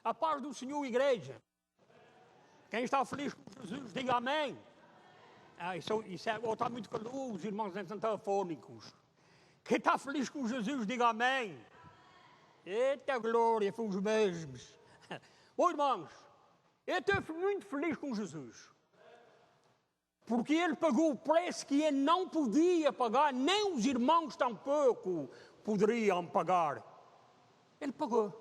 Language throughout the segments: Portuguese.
A paz do Senhor, igreja. Quem está feliz com Jesus, diga amém. Está muito calor, os irmãos antafônicos. Quem está feliz com Jesus, diga amém. Eita glória, foi os mesmos. Bom, irmãos, eu estou muito feliz com Jesus. Porque Ele pagou o preço que Ele não podia pagar, nem os irmãos tampouco poderiam pagar. Ele pagou.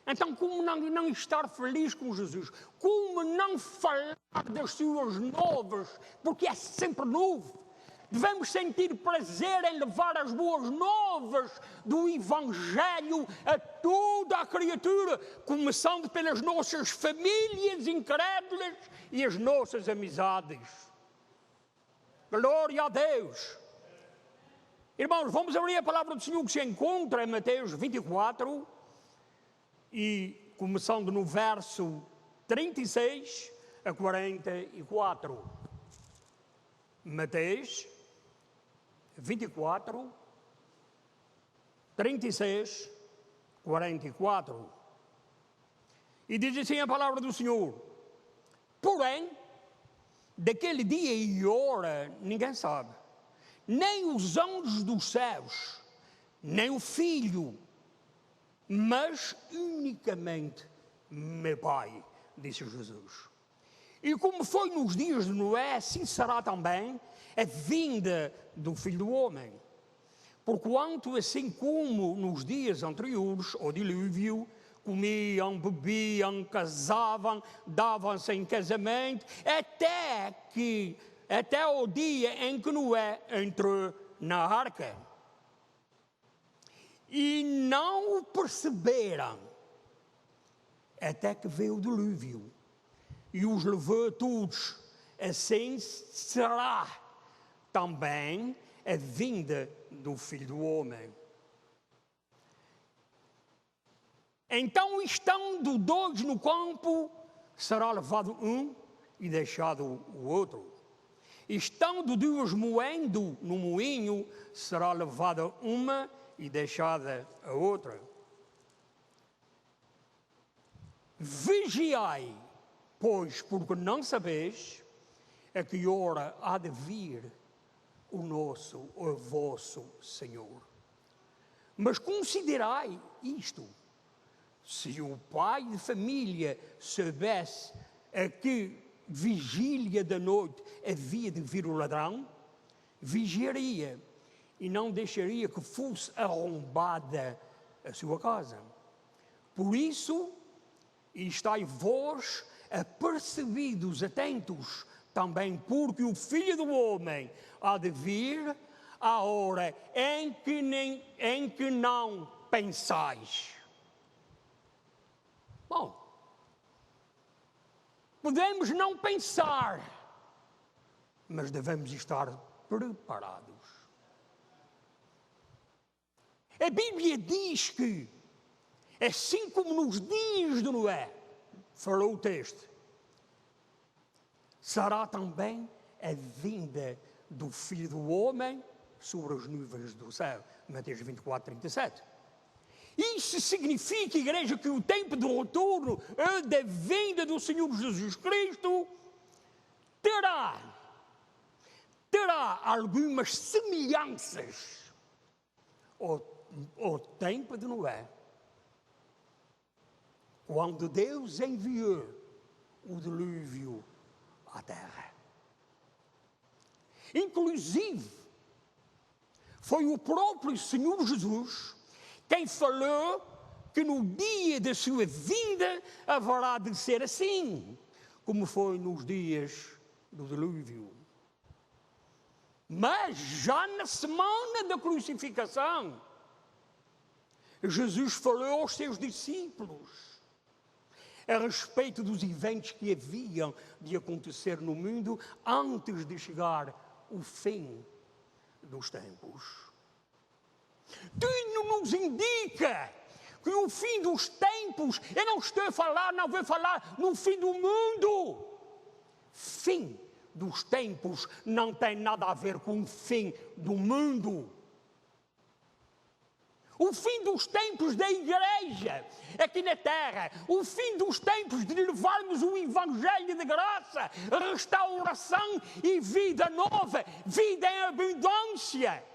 Então, como não estar feliz com Jesus? Como não falar das suas novas? Porque é sempre novo. Devemos sentir prazer em levar as boas novas do Evangelho a toda a criatura, começando pelas nossas famílias incrédulas e as nossas amizades. Glória a Deus! Irmãos, vamos abrir a palavra do Senhor que se encontra em Mateus 24, e começando no verso 36 a 44. Mateus 24, 36, 44. E diz assim a palavra do Senhor: porém, daquele dia e hora ninguém sabe, nem os anjos dos céus, nem o Filho, mas unicamente meu Pai, disse Jesus. E como foi nos dias de Noé, assim será também a vinda do Filho do Homem. Porquanto, assim como nos dias anteriores ao dilúvio, comiam, bebiam, casavam, davam-se em casamento, até o dia em que Noé entrou na arca. E não o perceberam, até que veio o dilúvio e os levou a todos. Assim será também a vinda do Filho do Homem. Então, estando dois no campo, será levado um e deixado o outro. Estando duas moendo no moinho, será levada uma e deixada a outra. Vigiai, pois, porque não sabeis a que hora há de vir o vosso Senhor. Mas considerai isto: se o pai de família soubesse a que vigília da noite havia de vir o ladrão, vigiaria e não deixaria que fosse arrombada a sua casa. Por isso, estai vós apercebidos, atentos, também porque o Filho do Homem há de vir à hora em que não pensais. Bom, podemos não pensar, mas devemos estar preparados. A Bíblia diz que, assim como nos dias de Noé, falou o texto, será também a vinda do Filho do Homem sobre as nuvens do céu. Mateus 24, 37. Isso significa, igreja, que o tempo do retorno da vinda do Senhor Jesus Cristo terá algumas semelhanças ao tempo de Noé, quando Deus enviou o dilúvio à terra. Inclusive, foi o próprio Senhor Jesus quem falou que no dia da sua vinda haverá de ser assim, como foi nos dias do dilúvio. Mas já na semana da crucificação, Jesus falou aos seus discípulos a respeito dos eventos que haviam de acontecer no mundo antes de chegar o fim dos tempos. Tudo nos indica que o fim dos tempos, eu não vou falar no fim do mundo. Fim dos tempos não tem nada a ver com o fim do mundo. O fim dos tempos da igreja aqui na terra. O fim dos tempos de levarmos o Evangelho de graça, restauração e vida nova, vida em abundância.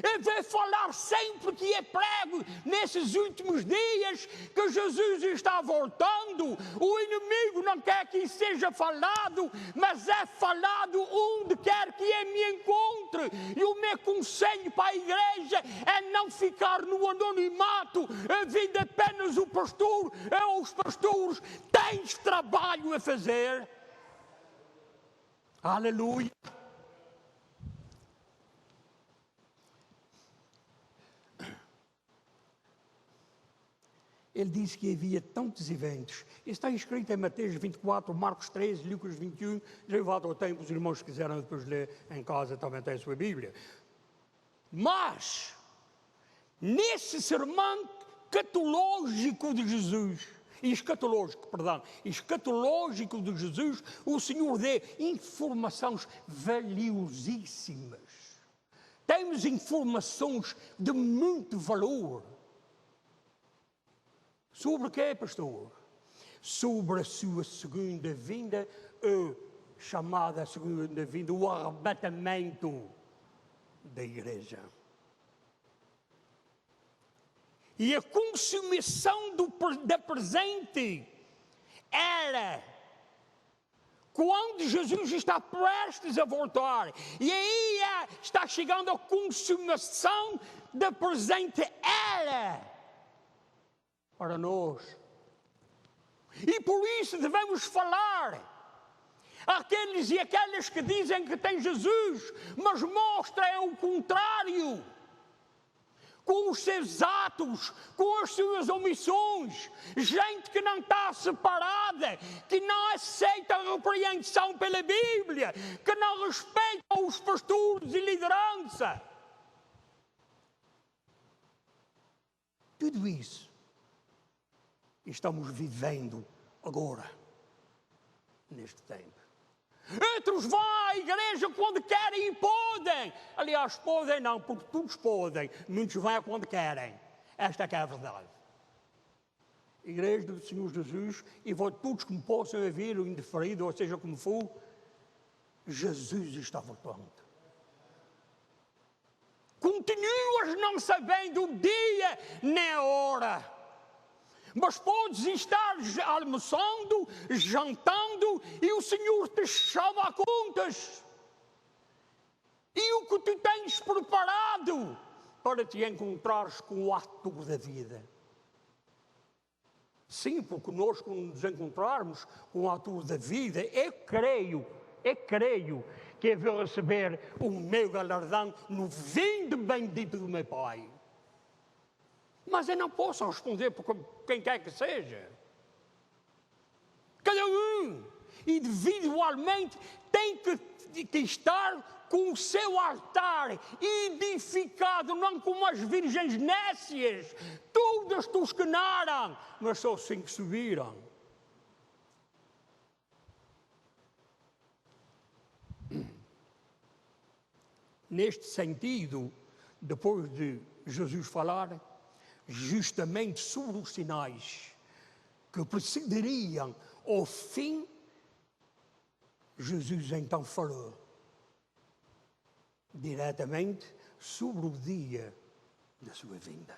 Eu vou falar sempre que é prego nesses últimos dias que Jesus está voltando. O inimigo não quer que isso seja falado, mas é falado onde quer que eu me encontre. E o meu conselho para a igreja é não ficar no anonimato, ouvindo apenas o pastor ou os pastores. Tens trabalho a fazer. Aleluia. Ele disse que havia tantos eventos. Isso está escrito em Mateus 24, Marcos 13, Lucas 21. Levado ao tempo, os irmãos que quiseram depois ler em casa também têm a sua Bíblia. Mas, nesse sermão escatológico de Jesus, escatológico de Jesus, o Senhor dê informações valiosíssimas. Temos informações de muito valor. Sobre o quê, pastor? Sobre a sua segunda vinda, a chamada segunda vinda, o arrebatamento da igreja. E a consumação da presente era quando Jesus está prestes a voltar. E aí está chegando a consumação da presente era para nós. E por isso devemos falar àqueles e aquelas que dizem que têm Jesus, mas mostram o contrário, com os seus atos, com as suas omissões, gente que não está separada, que não aceita a repreensão pela Bíblia, que não respeita os pastores e liderança. Tudo isso estamos vivendo agora, neste tempo. Outros vão à igreja quando querem e podem. Aliás, podem não, porque todos podem. Muitos vão quando querem. Esta é a verdade. Igreja do Senhor Jesus, e vão todos que me possam ouvir, ou indeferido, ou seja como for, Jesus está voltando. Continuas não sabendo o dia nem a hora. Mas podes estar almoçando, jantando, e o Senhor te chama a contas. E o que tu tens preparado para te encontrares com o ator da vida? Sim, porque nós, quando nos encontrarmos com o ator da vida, eu creio que eu vou receber o meu galardão no vindo bendito do meu Pai. Mas eu não posso responder por quem quer que seja. Cada um, individualmente, tem que estar com o seu altar edificado, não como as virgens nécias. Todas tosquenaram, mas só 5 subiram. Neste sentido, depois de Jesus falar justamente sobre os sinais que precederiam ao fim, Jesus então falou diretamente sobre o dia da sua vinda.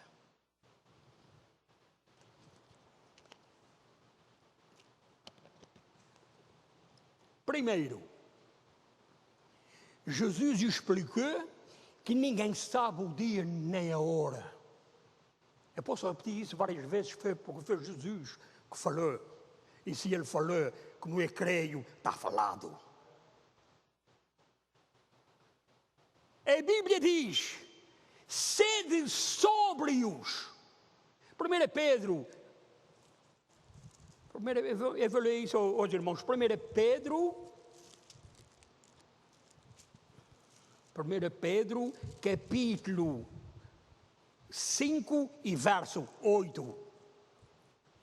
Primeiro, Jesus explicou que ninguém sabe o dia nem a hora. Eu posso repetir isso várias vezes, porque foi Jesus que falou. E se ele falou, como eu creio, está falado. A Bíblia diz, sede sóbrios. 1 Pedro, eu vou ler isso aos irmãos. 1 Pedro, capítulo 5 e verso 8.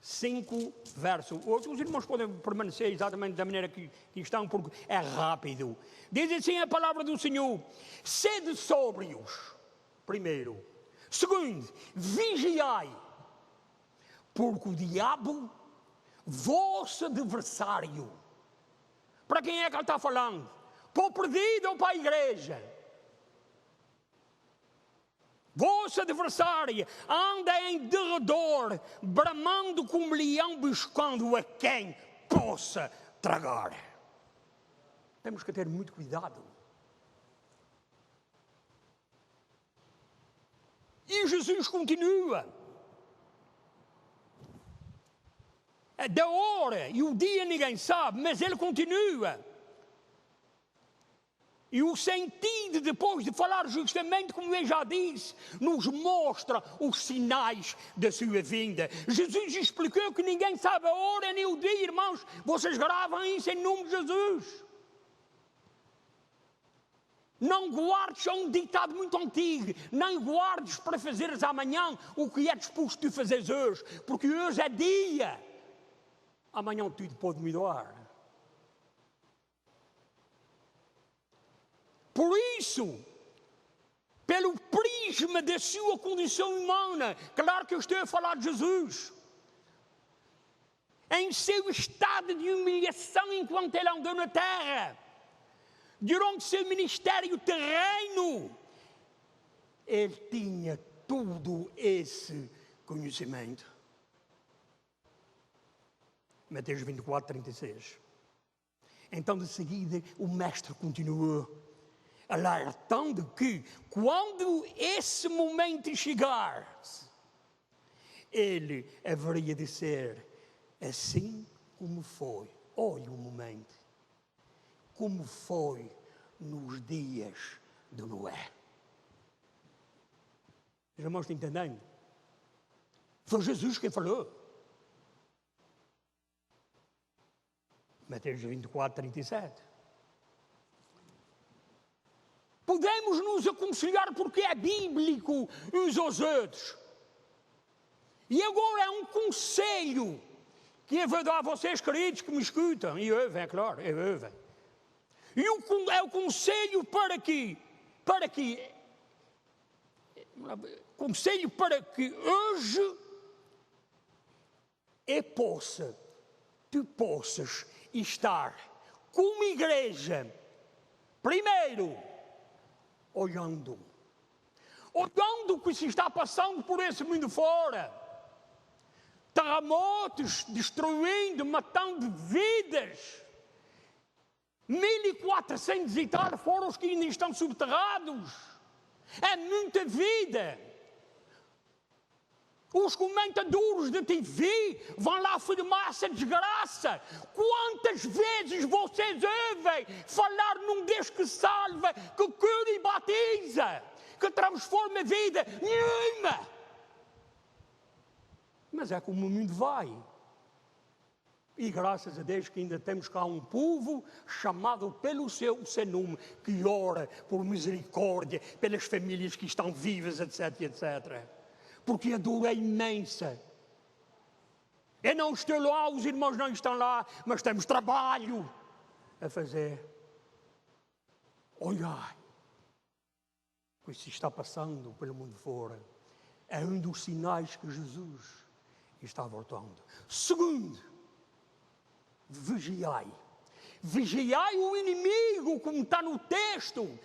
5, verso 8. Os irmãos podem permanecer exatamente da maneira que estão, porque é rápido. Diz assim a palavra do Senhor: sede sóbrios, primeiro. Segundo, vigiai, Porque o diabo, vosso adversário, para quem é que ele está falando? Para o perdido ou para a igreja? Vosso adversário anda em derredor, bramando como leão, buscando a quem possa tragar. Temos que ter muito cuidado. E Jesus continua. Da hora e o dia ninguém sabe, mas ele continua. E o sentido, depois de falar justamente, como eu já disse, nos mostra os sinais da sua vinda. Jesus explicou que ninguém sabe a hora nem o dia, irmãos. Vocês gravam isso em nome de Jesus. Não guardes, é um ditado muito antigo, não guardes para fazeres amanhã o que é disposto de fazeres hoje, porque hoje é dia. Amanhã tudo pode mudar. Por isso, pelo prisma da sua condição humana, claro que eu estou a falar de Jesus, em seu estado de humilhação enquanto ele andou na terra, durante seu ministério terreno, ele tinha todo esse conhecimento. Mateus 24, 36. Então, de seguida, o mestre continuou, alertando que, quando esse momento chegar, ele haveria de ser assim como foi. Olhe o momento. Como foi nos dias de Noé. Os irmãos estão entendendo? Foi Jesus quem falou. Mateus 24, 37. Podemos nos aconselhar porque é bíblico uns aos outros. E agora é um conselho que eu vou dar a vocês, queridos, que me escutam. E ouvem, é claro, ouvem. E é o conselho para que hoje tu possas estar como igreja, primeiro, olhando o que se está passando por esse mundo fora, terremotos destruindo, matando vidas, 1.400 e tal foram os que ainda estão subterrados, é muita vida. Os comentadores de TV vão lá filmar essa desgraça. Quantas vezes vocês ouvem falar num Deus que salva, que cura e batiza, que transforma a vida? Nenhuma! Mas é como o mundo vai. E graças a Deus que ainda temos cá um povo chamado pelo seu nome, que ora por misericórdia, pelas famílias que estão vivas, etc, etc. Porque a dor é imensa. Eu não estou lá, os irmãos não estão lá, mas temos trabalho a fazer. Olhai, o que se está passando pelo mundo fora é um dos sinais que Jesus está voltando. Segundo, vigiai. Vigiai o inimigo, como está no texto,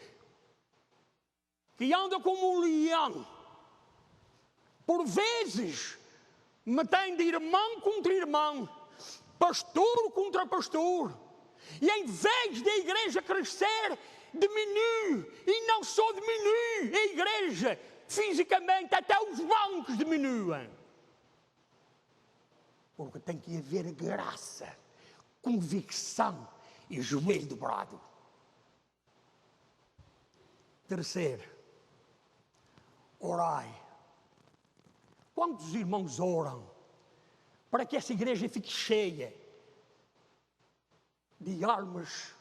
que anda como um leão. Por vezes, metendo irmão contra irmão, pastor contra pastor. E em vez da igreja crescer, diminui. E não só diminui a igreja, fisicamente, até os bancos diminuem. Porque tem que haver graça, convicção e joelho dobrado. Terceiro, orai. Quantos irmãos oram para que essa igreja fique cheia de almas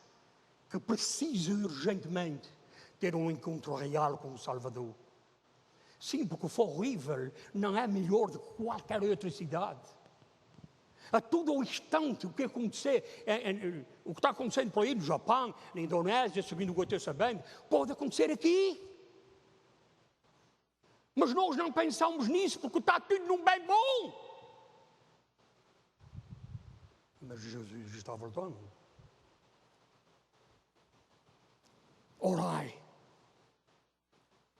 que precisam urgentemente ter um encontro real com o Salvador? Sim, porque o Fall River não é melhor do que qualquer outra cidade. A todo o instante, o que está acontecendo por aí no Japão, na Indonésia, seguindo o que eu estou sabendo, pode acontecer aqui. Mas nós não pensamos nisso porque está tudo num bem bom. Mas Jesus está voltando. Orai,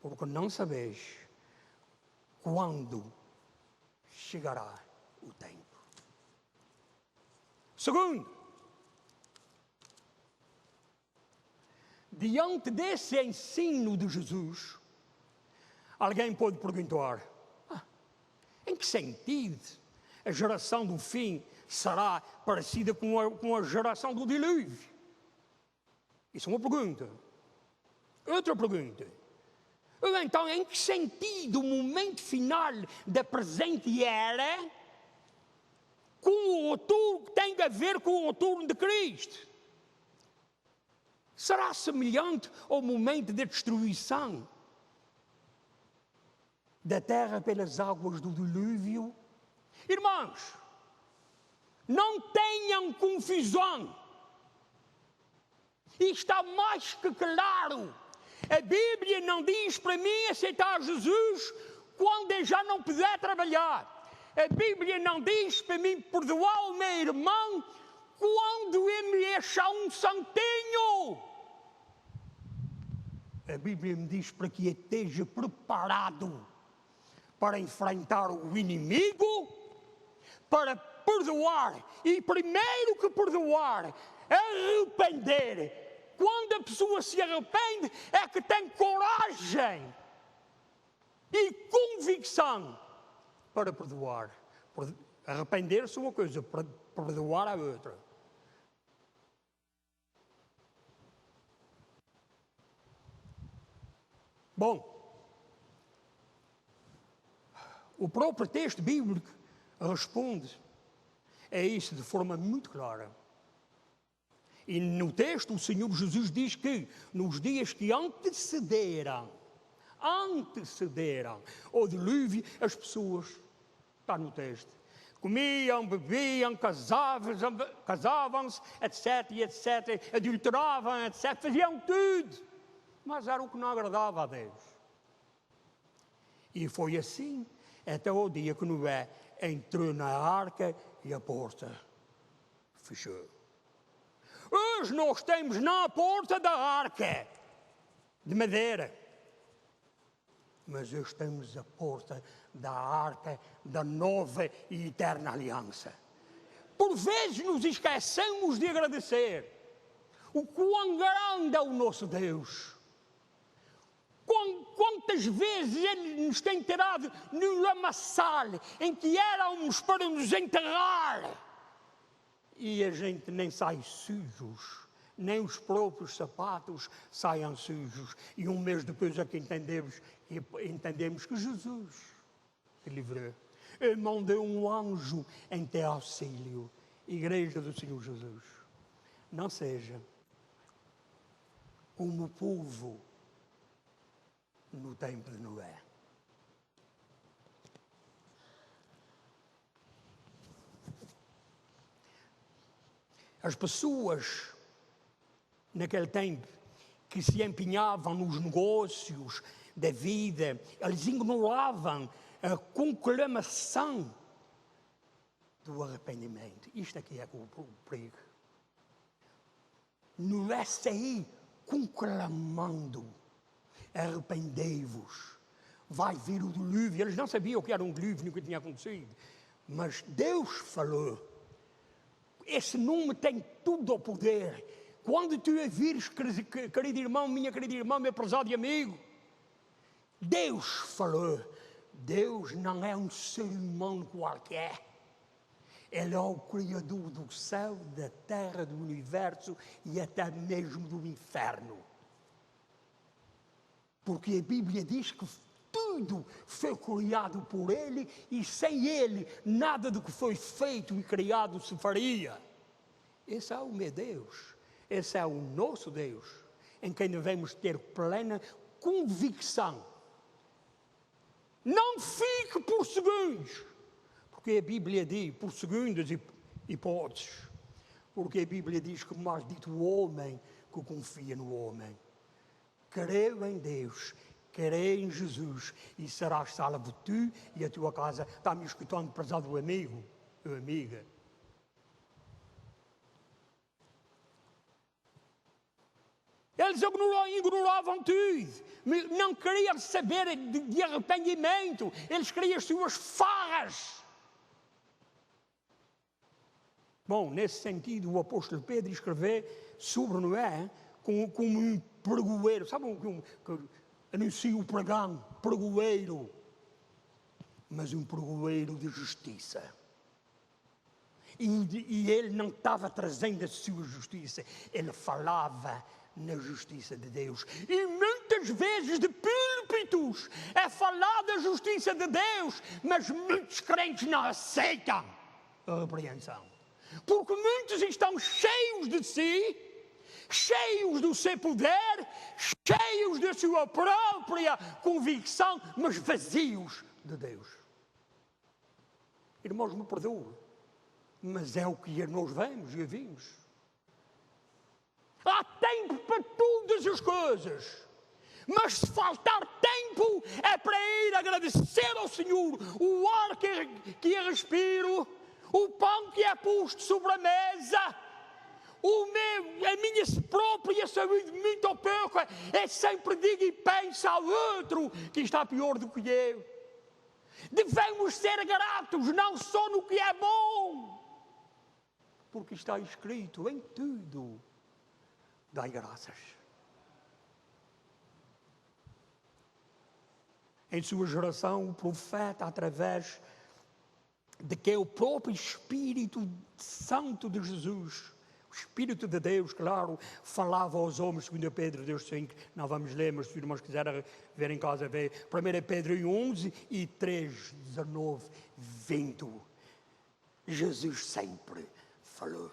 porque não sabeis quando chegará o tempo. Segundo, diante desse ensino de Jesus, alguém pode perguntar, em que sentido a geração do fim será parecida com a geração do dilúvio? Isso é uma pergunta. Outra pergunta. Então, em que sentido o momento final da presente era tem a ver com o retorno de Cristo? Será semelhante ao momento da destruição da terra pelas águas do dilúvio? Irmãos, não tenham confusão. E está mais que claro. A Bíblia não diz para mim aceitar Jesus quando eu já não puder trabalhar. A Bíblia não diz para mim perdoar o meu irmão quando ele me achar um santinho. A Bíblia me diz para que eu esteja preparado para enfrentar o inimigo, para perdoar. E primeiro que perdoar, arrepender. Quando a pessoa se arrepende, é que tem coragem e convicção para perdoar. Arrepender-se é uma coisa, perdoar é outra. Bom, o próprio texto bíblico responde a isso de forma muito clara. E no texto o Senhor Jesus diz que nos dias que antecederam ao dilúvio, as pessoas, está no texto, comiam, bebiam, casavam-se, etc, adulteravam, etc, faziam tudo, mas era o que não agradava a Deus. E foi assim até o dia que Noé entrou na arca e a porta fechou. Hoje nós temos na porta da arca de madeira, mas hoje temos a porta da arca da nova e eterna aliança. Por vezes nos esquecemos de agradecer o quão grande é o nosso Deus. Quantas vezes Ele nos tem tirado no lamaçal em que éramos para nos enterrar. E a gente nem sai sujos, nem os próprios sapatos saem sujos. E um mês depois é que entendemos que Jesus te livrou. Ele mandou um anjo em teu auxílio. Igreja do Senhor Jesus, não seja como o povo no tempo de Noé. As pessoas, naquele tempo, que se empenhavam nos negócios da vida, eles ignoravam a conclamação do arrependimento. Isto aqui é o perigo. Não é sair conclamando, arrependei-vos, vai vir o dilúvio. Eles não sabiam o que era um dilúvio, nunca tinha acontecido. Mas Deus falou. Esse nome tem tudo ao poder. Quando tu a vires, querido irmão, minha querida irmã, meu prezado amigo, Deus falou. Deus não é um ser humano qualquer. Ele é o Criador do céu, da terra, do universo e até mesmo do inferno. Porque a Bíblia diz que tudo foi criado por Ele e sem Ele nada do que foi feito e criado se faria. Esse é o meu Deus, esse é o nosso Deus, em quem devemos ter plena convicção. Não fique por segundos, porque a Bíblia diz, por segundas hipóteses, porque a Bíblia diz que maldito o homem que confia no homem. Creu em Deus, crê em Jesus e serás salvo tu e a tua casa. Está-me escutando, prezado amigo ou amiga? Eles ignoravam tudo. Não queriam saber de arrependimento. Eles queriam as suas farras. Bom, nesse sentido, o apóstolo Pedro escreveu sobre Noé como um pregoeiro. Sabe que anuncia o pregão? Pregoeiro. Mas um pregoeiro de justiça. E ele não estava trazendo a sua justiça. Ele falava na justiça de Deus. E muitas vezes de púlpitos é falar da justiça de Deus, mas muitos crentes não aceitam a repreensão. Porque muitos estão cheios de si, cheios do seu poder, cheios da sua própria convicção, mas vazios de Deus. Irmãos, me perdoem, mas é o que nós vemos e ouvimos. Há tempo para todas as coisas. Mas se faltar tempo, é para ir agradecer ao Senhor o ar que eu respiro, o pão que é posto sobre a mesa, a minha própria saúde, muito ou pouco, é sempre digo e penso ao outro que está pior do que eu. Devemos ser gratos, não só no que é bom, porque está escrito em tudo. Dai graças. Em sua geração, o profeta, através de que o próprio Espírito Santo de Jesus, o Espírito de Deus, claro, falava aos homens, segundo Pedro 2,5, não vamos ler, mas se os irmãos quiserem ver em casa, vê 1 Pedro 11 e 3,19, vendo. Jesus sempre falou.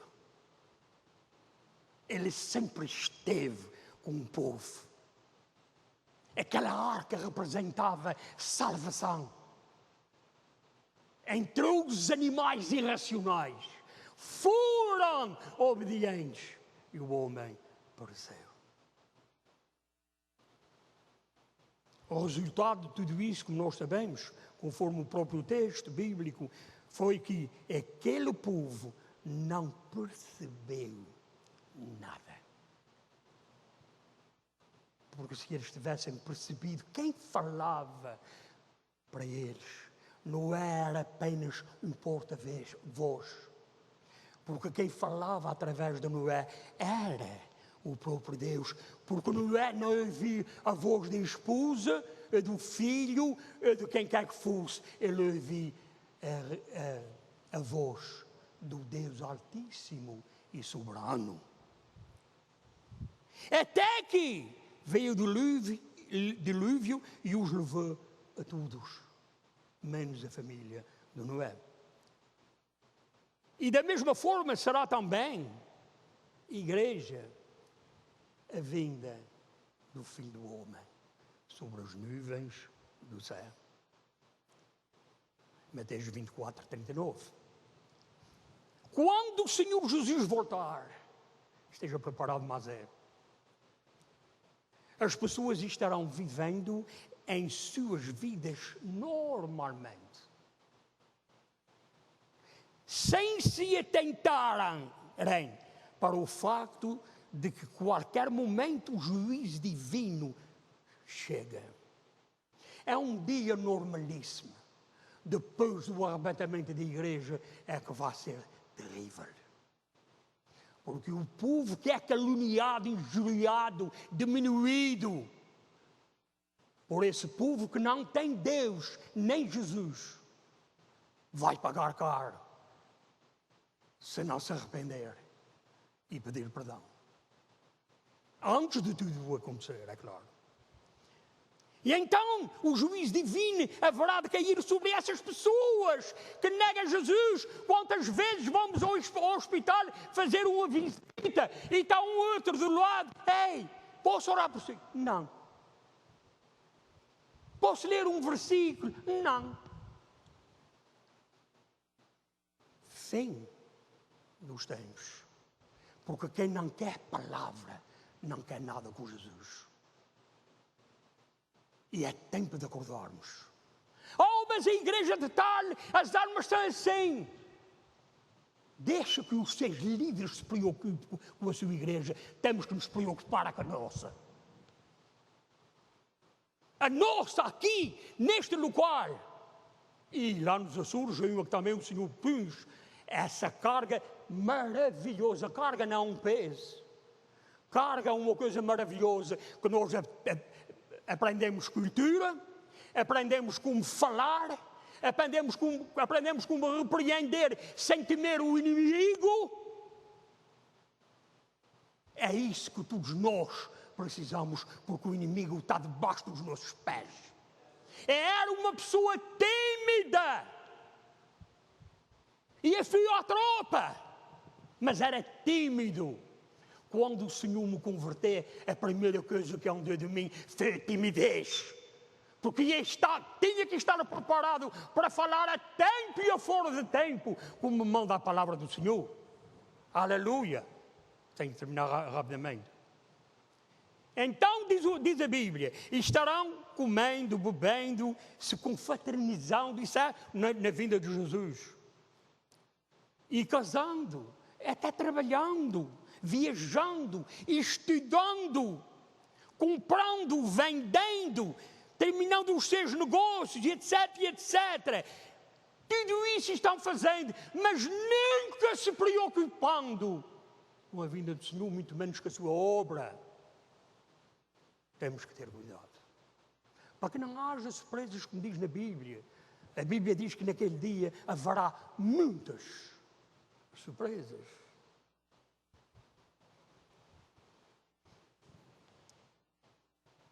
Ele sempre esteve com o povo. Aquela arca representava salvação. Entrou os animais irracionais. Foram obedientes. E o homem pereceu. O resultado de tudo isso, como nós sabemos, conforme o próprio texto bíblico, foi que aquele povo não percebeu nada. Porque se eles tivessem percebido quem falava para eles, não era apenas um porta-voz. Porque quem falava através de Noé era o próprio Deus. Porque Noé não ouvia a voz da esposa, do filho, de quem quer que fosse. Ele ouvia a voz do Deus Altíssimo e Soberano. Até que veio o dilúvio e os levou a todos, menos a família de Noé. E da mesma forma será também, igreja, a vinda do Filho do Homem sobre as nuvens do céu. Mateus 24, 39. Quando o Senhor Jesus voltar, esteja preparado, mas as pessoas estarão vivendo em suas vidas normalmente, sem se atentarem para o facto de que qualquer momento o juízo divino chega. É um dia normalíssimo. Depois do arrebatamento da igreja é que vai ser terrível. Porque o povo que é caluniado, injuriado, diminuído por esse povo que não tem Deus nem Jesus, vai pagar caro se não se arrepender e pedir perdão. Antes de tudo acontecer, é claro. E então o juízo divino haverá de cair sobre essas pessoas que negam Jesus. Quantas vezes vamos ao hospital fazer uma visita e está um outro do lado. Ei, posso orar por si? Não. Posso ler um versículo? Não. Fim dos tempos. Porque quem não quer palavra, não quer nada com Jesus. E é tempo de acordarmos. Oh, mas a igreja de tal, as almas são assim. Deixa que os seus líderes se preocupem com a sua igreja. Temos que nos preocupar com a nossa. A nossa aqui, neste local. E lá nos Açores, eu também o Senhor pôs essa carga maravilhosa. Carga não é um peso. Carga é uma coisa maravilhosa, que nós aprendemos cultura, aprendemos como falar, aprendemos como repreender sem temer o inimigo. É isso que todos nós precisamos, porque o inimigo está debaixo dos nossos pés. Era uma pessoa tímida. Ia fio à tropa, mas era tímido. Quando o Senhor me converteu, a primeira coisa que andou de mim foi a timidez. Porque tinha que estar preparado para falar a tempo e a fora de tempo, como me manda a palavra do Senhor. Aleluia. Tenho que terminar rapidamente. Então, diz a Bíblia, estarão comendo, bebendo, se confraternizando, isso é na vinda de Jesus. E casando, até trabalhando, viajando, estudando, comprando, vendendo, terminando os seus negócios, etc, etc. Tudo isso estão fazendo, mas nunca se preocupando com a vinda do Senhor, muito menos com a sua obra. Temos que ter cuidado. Para que não haja surpresas, como diz na Bíblia. A Bíblia diz que naquele dia haverá muitas surpresas.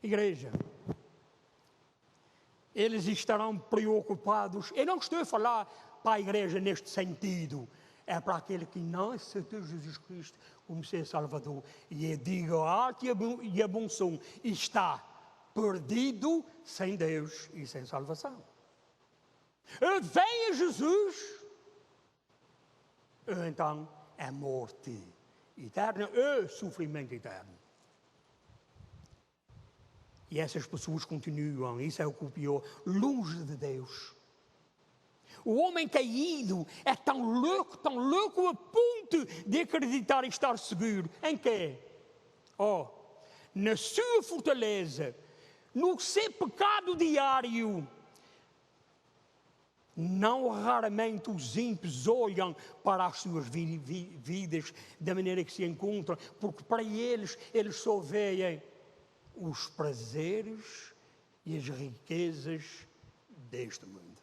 Igreja, eles estarão preocupados. Eu não estou a falar para a igreja neste sentido. É para aquele que não aceitou Jesus Cristo como seu Salvador. E eu digo alto e a bom som, está perdido sem Deus e sem salvação. Vem a Jesus, então é morte eterna, sofrimento eterno. E essas pessoas continuam, isso é o que o pior, longe de Deus. O homem caído é tão louco a ponto de acreditar e estar seguro. Em quê? Na sua fortaleza, no seu pecado diário. Não raramente os ímpios olham para as suas vidas da maneira que se encontram, porque para eles só veem os prazeres e as riquezas deste mundo.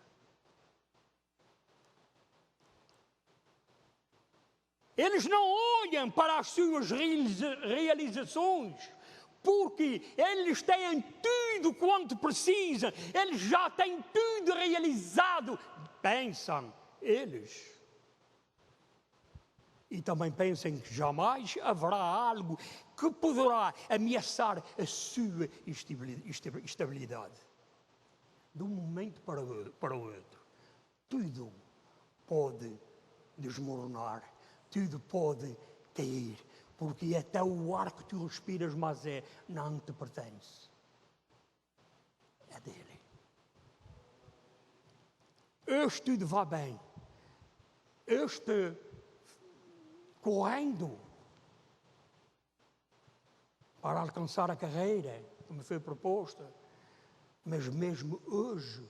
Eles não olham para as suas realizações, porque eles têm tudo quanto precisam, eles já têm tudo realizado. Pensam eles. E também pensam que jamais haverá algo que poderá ameaçar a sua estabilidade. De um momento para o outro, tudo pode desmoronar. Tudo pode cair, porque até o ar que tu respiras, mas não te pertence. É dele. Este tudo vai bem. Este correndo para alcançar a carreira que me foi proposta. Mas mesmo hoje,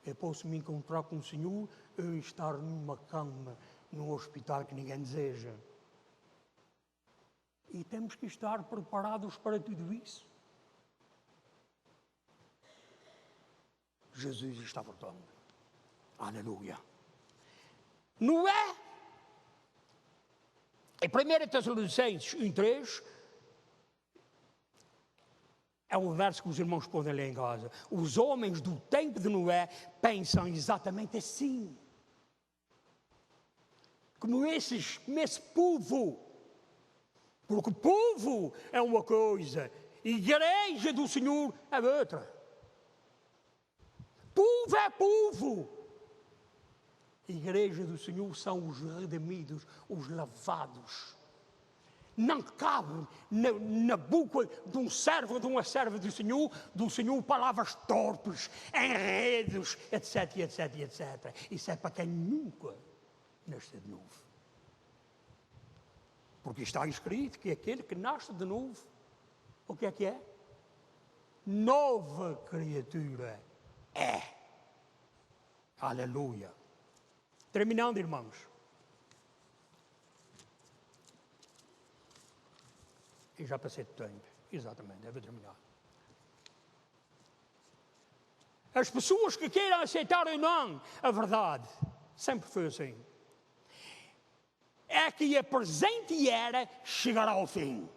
eu posso me encontrar com o Senhor e estar numa cama, num hospital que ninguém deseja. E temos que estar preparados para tudo isso. Jesus está voltando. Aleluia. Noé, em 1 Tessalonicenses 1:3, é um verso que os irmãos podem ler em casa. Os homens do tempo de Noé pensam exatamente assim. Como esse povo. Porque povo é uma coisa, igreja do Senhor é outra. Povo é povo. Igreja do Senhor são os redimidos, os lavados. Não cabe na boca de um servo, de uma serva do Senhor, palavras torpes, enredos, etc, etc, etc. Isso é para quem nunca nasceu de novo. Porque está escrito que aquele que nasce de novo, o que é? Nova criatura é. Aleluia. Terminando, irmãos. E já passei de tempo. Exatamente, deve terminar. As pessoas que queiram aceitar ou não a verdade, sempre foi assim. É que a presente era chegará ao fim.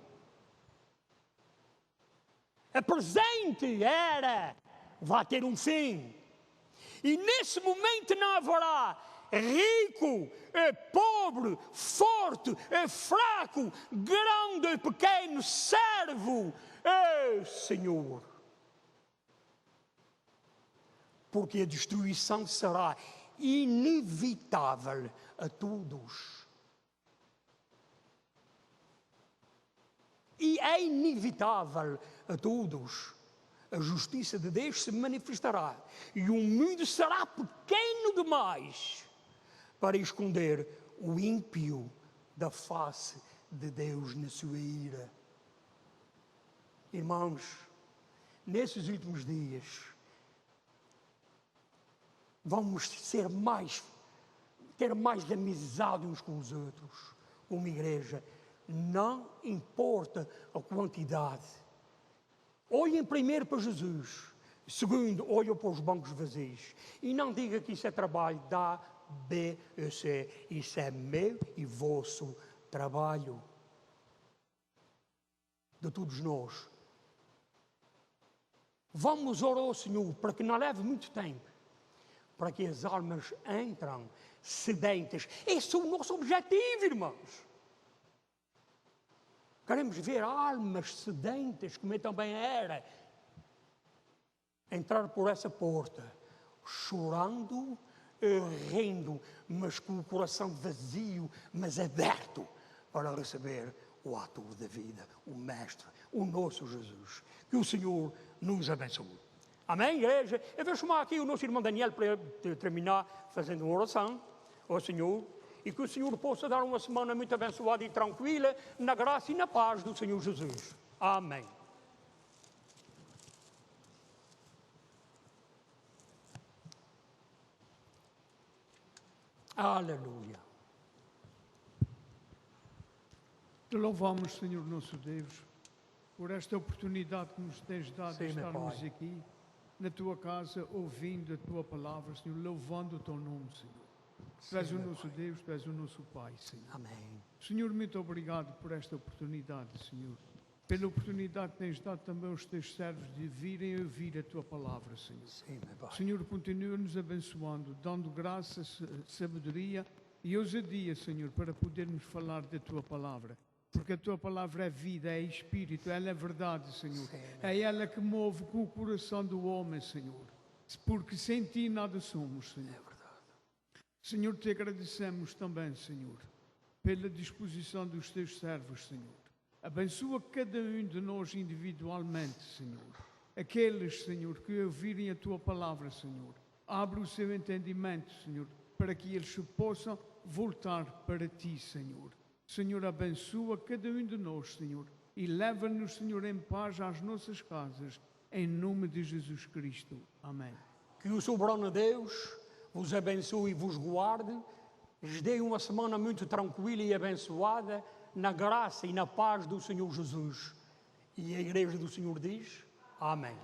A presente era vai ter um fim. E nesse momento não haverá rico, pobre, forte, fraco, grande, pequeno, servo, Senhor. Porque a destruição será inevitável a todos. E é inevitável a todos. A justiça de Deus se manifestará. E o mundo será pequeno demais para esconder o ímpio da face de Deus na sua ira. Irmãos, nesses últimos dias, vamos ter mais de amizade uns com os outros, como igreja. Não importa a quantidade. Olhem primeiro para Jesus. Segundo, olhem para os bancos vazios. E não diga que isso é trabalho da ABC. Isso é meu e vosso trabalho. De todos nós. Vamos orar ao Senhor para que não leve muito tempo. Para que as almas entram sedentas. Esse é o nosso objetivo, irmãos. Queremos ver almas sedentas, como também era, entrar por essa porta, chorando e rindo, mas com o coração vazio, mas aberto, para receber o autor da vida, o Mestre, o nosso Jesus. Que o Senhor nos abençoe. Amém, igreja? Eu vou chamar aqui o nosso irmão Daniel para terminar fazendo uma oração ao Senhor. E que o Senhor possa dar uma semana muito abençoada e tranquila, na graça e na paz do Senhor Jesus. Amém. Aleluia. Te louvamos, Senhor nosso Deus, por esta oportunidade que nos tens dado de estarmos aqui, na tua casa, ouvindo a tua palavra, Senhor, louvando o teu nome, Senhor. Tu és o nosso Deus, Tu és o nosso Pai, Senhor. Amém. Senhor, muito obrigado por esta oportunidade, Senhor. Pela oportunidade que tens dado também aos teus servos de virem ouvir a Tua palavra, Senhor. Sim, meu Pai. Senhor, continua-nos abençoando, dando graça, sabedoria e ousadia, Senhor, para podermos falar da Tua palavra. Porque a Tua palavra é vida, é espírito, ela é verdade, Senhor. Sim. É ela que move com o coração do homem, Senhor. Porque sem Ti nada somos, Senhor. Senhor, te agradecemos também, Senhor, pela disposição dos teus servos, Senhor. Abençoa cada um de nós individualmente, Senhor. Aqueles, Senhor, que ouvirem a tua palavra, Senhor. Abre o seu entendimento, Senhor, para que eles se possam voltar para ti, Senhor. Senhor, abençoa cada um de nós, Senhor, e leva-nos, Senhor, em paz às nossas casas, em nome de Jesus Cristo. Amém. Que o soberano Deus vos abençoe e vos guarde, lhes dê uma semana muito tranquila e abençoada, na graça e na paz do Senhor Jesus. E a igreja do Senhor diz, amém.